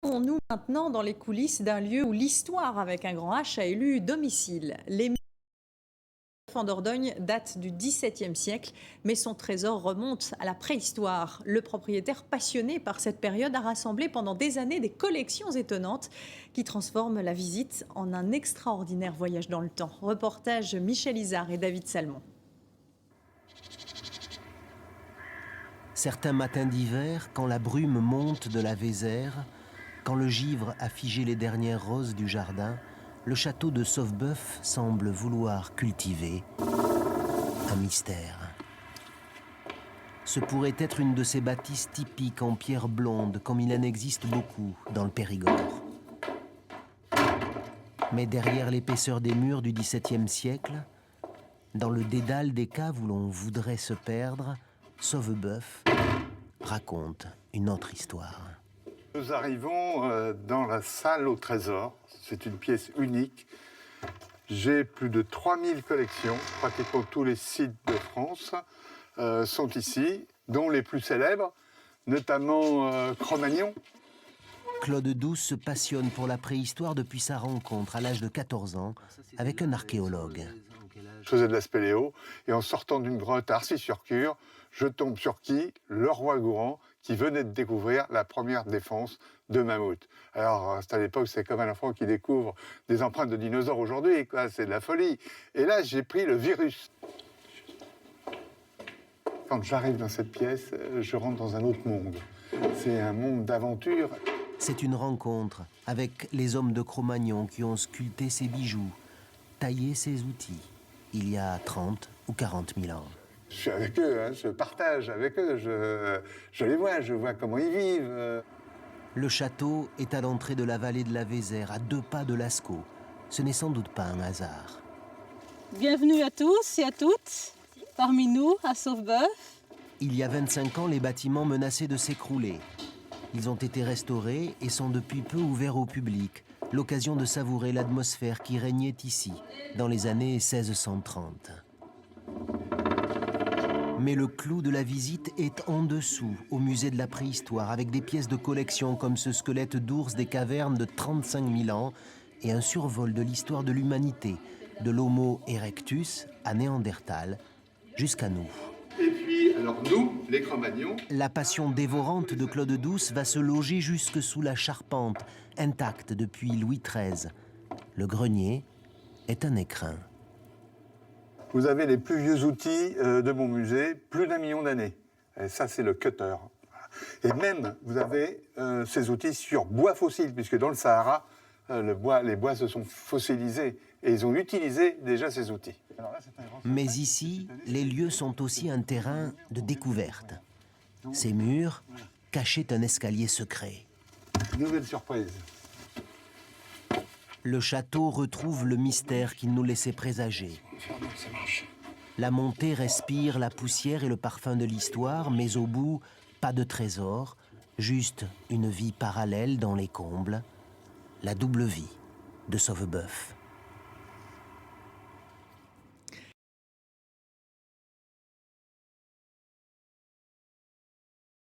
Nous maintenant dans les coulisses d'un lieu où l'histoire avec un grand H a élu domicile. Les en Dordogne datent du XVIIe siècle, mais son trésor remonte à la préhistoire. Le propriétaire passionné par cette période a rassemblé pendant des années des collections étonnantes qui transforment la visite en un extraordinaire voyage dans le temps. Reportage Michel Izard et David Salmon. Certains matins d'hiver, quand la brume monte de la Vézère, quand le givre a figé les dernières roses du jardin, le château de Sauveboeuf semble vouloir cultiver un mystère. Ce pourrait être une de ces bâtisses typiques en pierre blonde, comme il en existe beaucoup dans le Périgord. Mais derrière l'épaisseur des murs du XVIIe siècle, dans le dédale des caves où l'on voudrait se perdre, Sauveboeuf raconte une autre histoire. Nous arrivons dans la salle au trésor. C'est une pièce unique. J'ai plus de 3000 collections. Pratiquement tous les sites de France sont ici, dont les plus célèbres, notamment Cro-Magnon. Claude Douce se passionne pour la préhistoire depuis sa rencontre à l'âge de 14 ans avec un archéologue. Je faisais de la spéléo et en sortant d'une grotte à Arcis-sur-Cure, je tombe sur qui? Le roi Gourand, qui venait de découvrir la première défense de mammouth. Alors, à l'époque, c'est comme un enfant qui découvre des empreintes de dinosaures aujourd'hui, quoi. C'est de la folie. Et là, j'ai pris le virus. Quand j'arrive dans cette pièce, je rentre dans un autre monde. C'est un monde d'aventure. C'est une rencontre avec les hommes de Cro-Magnon qui ont sculpté ces bijoux, taillé ces outils, il y a 30 ou 40 000 ans. Je suis avec eux, hein, je partage avec eux, je les vois, je vois comment ils vivent. Le château est à l'entrée de la vallée de la Vézère, à 2 pas de Lascaux. Ce n'est sans doute pas un hasard. Bienvenue à tous et à toutes, parmi nous, à Sauveboeuf. Il y a 25 ans, les bâtiments menaçaient de s'écrouler. Ils ont été restaurés et sont depuis peu ouverts au public, l'occasion de savourer l'atmosphère qui régnait ici, dans les années 1630. Mais le clou de la visite est en dessous, au musée de la préhistoire, avec des pièces de collection comme ce squelette d'ours des cavernes de 35 000 ans et un survol de l'histoire de l'humanité, de l'Homo erectus à Néandertal jusqu'à nous. Et puis, alors nous, les Cro-Magnons... La passion dévorante de Claude Douce va se loger jusque sous la charpente, intacte depuis Louis XIII. Le grenier est un écrin. Vous avez les plus vieux outils de mon musée, plus d'1 million d'années. Et ça, c'est le cutter. Et même, vous avez ces outils sur bois fossile, puisque dans le Sahara, les bois se sont fossilisés. Et ils ont utilisé déjà ces outils. Mais ici, les lieux sont aussi un terrain de découverte. Ces murs cachaient un escalier secret. Nouvelle surprise. Le château retrouve le mystère qu'il nous laissait présager. La montée respire la poussière et le parfum de l'histoire, mais au bout, pas de trésor, juste une vie parallèle dans les combles, la double vie de Sauveboeuf.